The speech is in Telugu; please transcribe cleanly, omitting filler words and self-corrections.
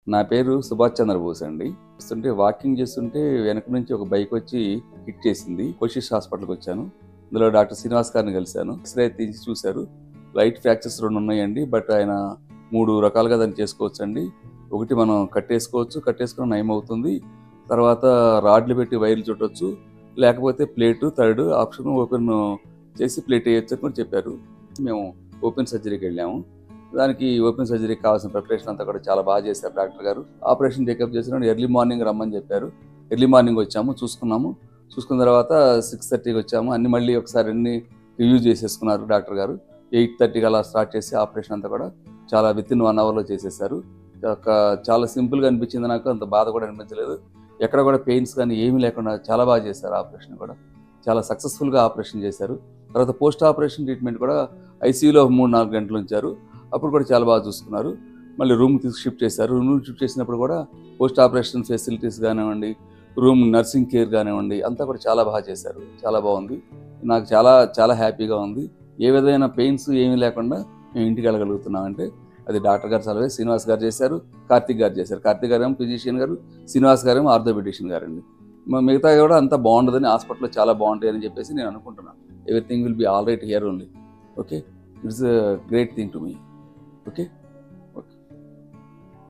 నా పేరు సుభాష్ చంద్రబోస్ అండి. వాకింగ్ చేస్తుంటే వెనక నుంచి ఒక బైక్ వచ్చి హిట్ చేసింది. కోశిష్ హాస్పిటల్కి వచ్చాను. ఇందులో డాక్టర్ శ్రీనివాస్ గారిని కలిశాను. ఎక్స్రే తీసి చూశారు. లైట్ ఫ్రాక్చర్స్ 2 ఉన్నాయండి. బట్ ఆయన 3 రకాలుగా దాన్ని చేసుకోవచ్చు అండి. ఒకటి మనం కట్టేసుకుని నయం అవుతుంది. తర్వాత రాడ్లు పెట్టి వైర్లు చుట్టొచ్చు, లేకపోతే ప్లేటు, థర్డ్ ఆప్షన్ ఓపెన్ చేసి ప్లేట్ వేయచ్చు అని కూడా చెప్పారు. మేము ఓపెన్ సర్జరీకి వెళ్ళాము. దానికి ఓపెన్ సర్జరీకి కావాల్సిన ప్రిపరేషన్ అంతా కూడా చాలా బాగా చేశారు డాక్టర్ గారు. ఆపరేషన్ చెకప్ చేసిన ఎర్లీ మార్నింగ్ రమ్మని చెప్పారు. ఎర్లీ మార్నింగ్ వచ్చాము, చూసుకున్న తర్వాత 6:30కి వచ్చాము. మళ్ళీ ఒకసారి అన్ని రివ్యూ చేసేసుకున్నారు డాక్టర్ గారు. 8:30కి అలా స్టార్ట్ చేసి ఆపరేషన్ అంతా కూడా చాలా వితిన్ 1 అవర్లో చేసేసారు. చాలా సింపుల్గా అనిపించింది నాకు. అంత బాధ కూడా అనిపించలేదు. ఎక్కడ కూడా పెయిన్స్ కానీ ఏమీ లేకుండా చాలా బాగా చేశారు. ఆపరేషన్ కూడా చాలా సక్సెస్ఫుల్గా ఆపరేషన్ చేశారు. తర్వాత పోస్ట్ ఆపరేషన్ ట్రీట్మెంట్ కూడా ఐసీయూలో 3-4 గంటలు ఉంచారు. అప్పుడు కూడా చాలా బాగా చూసుకున్నారు. మళ్ళీ రూమ్ షిఫ్ట్ చేశారు. రూమ్ షిఫ్ట్ చేసినప్పుడు కూడా పోస్ట్ ఆపరేషన్ ఫెసిలిటీస్ కానివ్వండి, రూమ్ నర్సింగ్ కేర్ కానివ్వండి, అంతా కూడా చాలా బాగా చేశారు. చాలా బాగుంది. నాకు చాలా చాలా హ్యాపీగా ఉంది. ఏ విధమైన పెయిన్స్ ఏమీ లేకుండా మేము ఇంటికి వెళ్ళగలుగుతున్నామంటే అది డాక్టర్ గారు సలహే. శ్రీనివాస్ గారు చేశారు, కార్తిక్ గారు చేశారు. కార్తిక్ గారు ఏమో ఫిజిషియన్ గారు, శ్రీనివాస్ గారు ఏమో ఆర్థోపెడిషియన్ గారండి. మిగతా కూడా అంతా బాగుంటుందని, హాస్పిటల్లో చాలా బాగుంటాయని చెప్పేసి నేను అనుకుంటున్నాను. Everything will be all right here only. Okay, it's a great thing to me. Okay.